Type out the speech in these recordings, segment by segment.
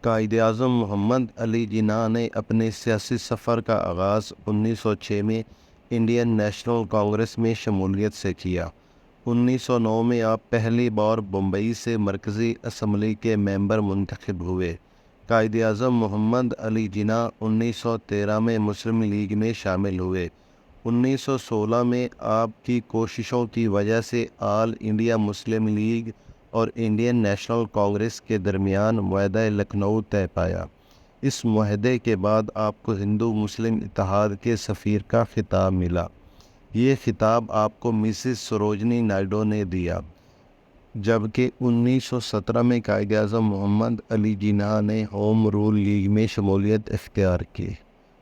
قائد-اعظم محمد علی جناح نے اپنے سیاسی سفر کا آغاز 1906 میں انڈین نیشنل کانگریس میں شمولیت سے کیا۔ 1909 میں آپ پہلی بار بمبئی سے مرکزی اسمبلی کے ممبر منتخب ہوئے۔ قائد-اعظم محمد علی جناح 1913 میں مسلم لیگ میں شامل ہوئے۔ 1916 میں آپ کی کوششوں کی وجہ سے آل انڈیا مسلم لیگ اور انڈین نیشنل کانگریس کے درمیان معاہدہ لکھنؤ طے پایا۔ اس معاہدے کے بعد آپ کو ہندو مسلم اتحاد کے سفیر کا خطاب ملا۔ یہ خطاب آپ کو مسز سروجنی نائیڈو نے دیا، جبکہ 1917 میں قائد-اعظم محمد علی جناح نے ہوم رول لیگ میں شمولیت اختیار کی۔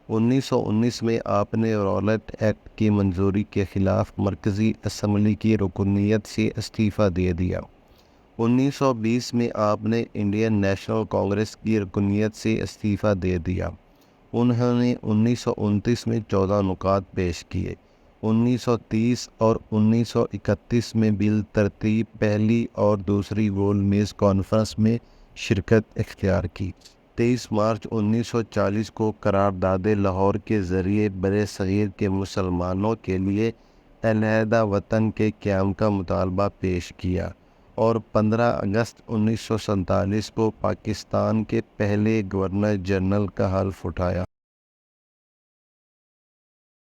1919 میں آپ نے راولیٹ ایکٹ کی منظوری کے خلاف مرکزی اسمبلی کی رکنیت سے استعفیٰ دے دیا۔ 1920 میں آپ نے انڈین نیشنل کانگریس کی رکنیت سے استعفیٰ دے دیا۔ انہوں نے 1929 میں 14 نکات پیش کیے۔ 1930 اور 1931 میں بالترتیب پہلی اور دوسری گول میز کانفرنس میں شرکت اختیار کی۔ 23 مارچ 1940 کو قرارداد لاہور کے ذریعے برصغیر کے مسلمانوں کے لیے علیحدہ وطن کے قیام کا مطالبہ پیش کیا اور 15 اگست 1947 کو پاکستان کے پہلے گورنر جنرل کا حلف اٹھایا۔